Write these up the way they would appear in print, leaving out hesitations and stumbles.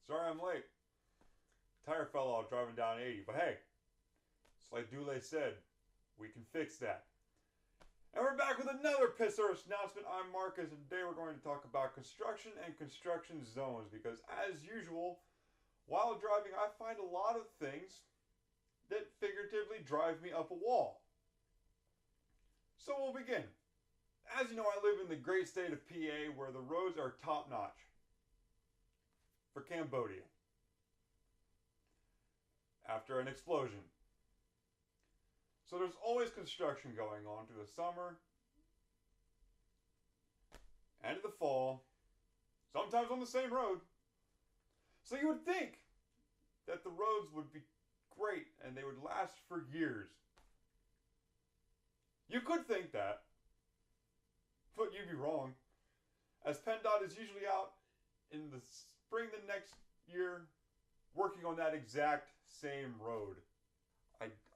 Sorry I'm late. Tire fell off driving down 80, but hey, it's like Dule said, we can fix that. And we're back with another Piss Earth announcement. I'm Marc, and today we're going to talk about construction and construction zones because, as usual, while driving, I find a lot of things that figuratively drive me up a wall. So we'll begin. As you know, I live in the great state of PA where the roads are top notch for Cambodia after an explosion. So there's always construction going on through the summer and the fall, sometimes on the same road. So you would think that the roads would be great and they would last for years. You could think that, but you'd be wrong, as PennDOT is usually out in the spring the next year working on that exact same road.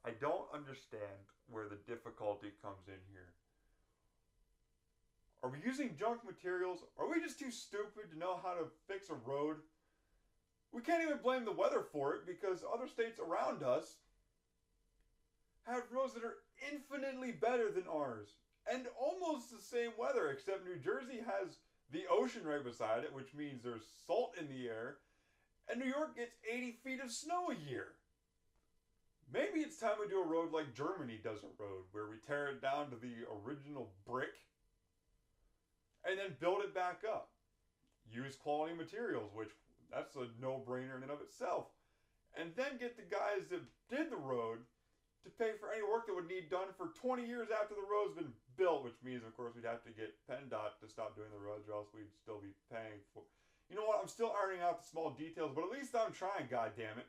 I don't understand where the difficulty comes in here. Are we using junk materials? Are we just too stupid to know how to fix a road? We can't even blame the weather for it because other states around us have roads that are infinitely better than ours and almost the same weather, except New Jersey has the ocean right beside it, which means there's salt in the air, and New York gets 80 feet of snow a year. Maybe it's time we do a road like Germany does a road, where we tear it down to the original brick and then build it back up. Use quality materials, which that's a no-brainer in and of itself. And then get the guys that did the road to pay for any work that would need done for 20 years after the road's been built, which means, of course, we'd have to get PennDOT to stop doing the roads or else we'd still be paying for... You know what? I'm still ironing out the small details, but at least I'm trying, goddammit.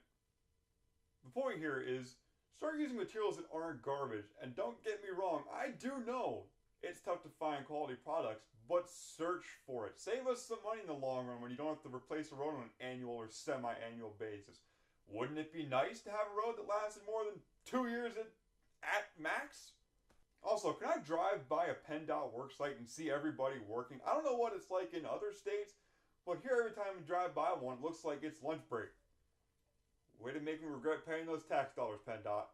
The point here is start using materials that aren't garbage. And don't get me wrong, I do know it's tough to find quality products, but search for it. Save us some money in the long run when you don't have to replace a road on an annual or semi-annual basis. Wouldn't it be nice to have a road that lasted more than 2 years at max? Also, can I drive by a PennDOT worksite and see everybody working? I don't know what it's like in other states, but here every time you drive by one, it looks like it's lunch break. Way to make me regret paying those tax dollars, PennDOT.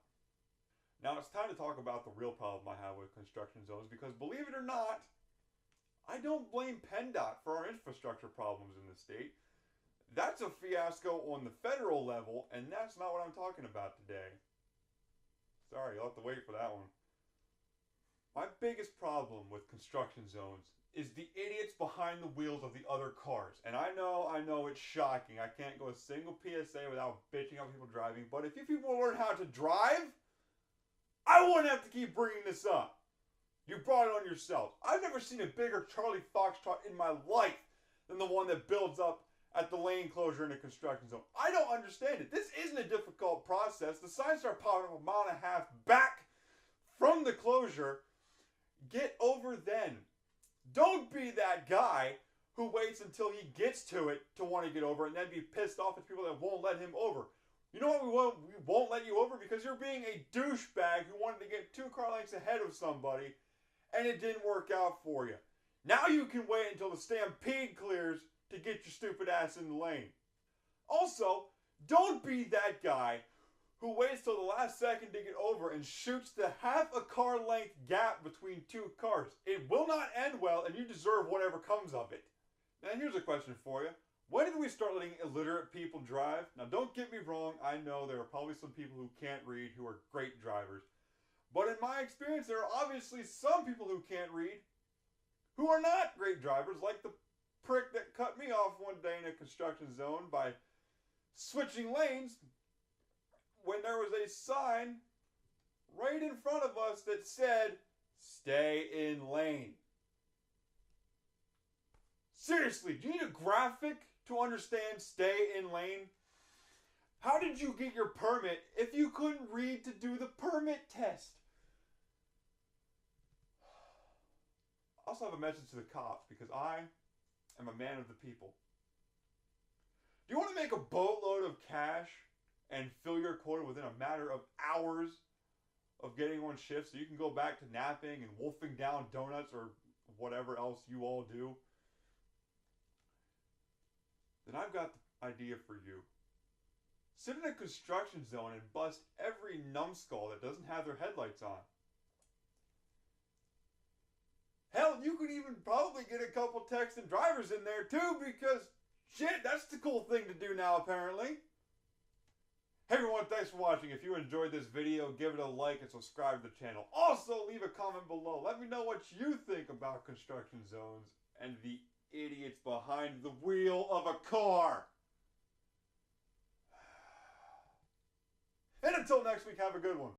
Now it's time to talk about the real problem I have with construction zones because, believe it or not, I don't blame PennDOT for our infrastructure problems in the state. That's a fiasco on the federal level, and that's not what I'm talking about today. Sorry, you'll have to wait for that one. My biggest problem with construction zones is the idiots behind the wheels of the other cars. And I know it's shocking. I can't go a single PSA without bitching about people driving. But if you people learn how to drive, I wouldn't have to keep bringing this up. You brought it on yourselves. I've never seen a bigger Charlie Foxtrot in my life than the one that builds up at the lane closure in a construction zone. I don't understand it. This isn't a difficult process. The signs start popping up a mile and a half back from the closure. Get over then. Don't be that guy who waits until he gets to it to want to get over and then be pissed off at people that won't let him over. You know what we won't let you over? Because you're being a douchebag who wanted to get 2 car lengths ahead of somebody and it didn't work out for you. Now you can wait until the stampede clears to get your stupid ass in the lane. Also, don't be that guy who waits till the last second to get over and shoots the half a car length gap between 2 cars. It will not end well and you deserve whatever comes of it. Now here's a question for you. When did we start letting illiterate people drive? Now don't get me wrong, I know there are probably some people who can't read who are great drivers. But in my experience, there are obviously some people who can't read who are not great drivers, like the prick that cut me off one day in a construction zone by switching lanes when there was a sign right in front of us that said, "Stay in lane." Seriously, do you need a graphic to understand "stay in lane"? How did you get your permit if you couldn't read to do the permit test? I also have a message to the cops because I am a man of the people. Do you want to make a boatload of cash and fill your quota within a matter of hours of getting on shift so you can go back to napping and wolfing down donuts or whatever else you all do? Then I've got idea for you. Sit in a construction zone and bust every numbskull that doesn't have their headlights on. Hell, you could even probably get a couple Texan drivers in there too, because shit, that's the cool thing to do now apparently. Hey everyone, thanks for watching. If you enjoyed this video, give it a like and subscribe to the channel. Also, leave a comment below. Let me know what you think about construction zones and the idiots behind the wheel of a car. And until next week, have a good one.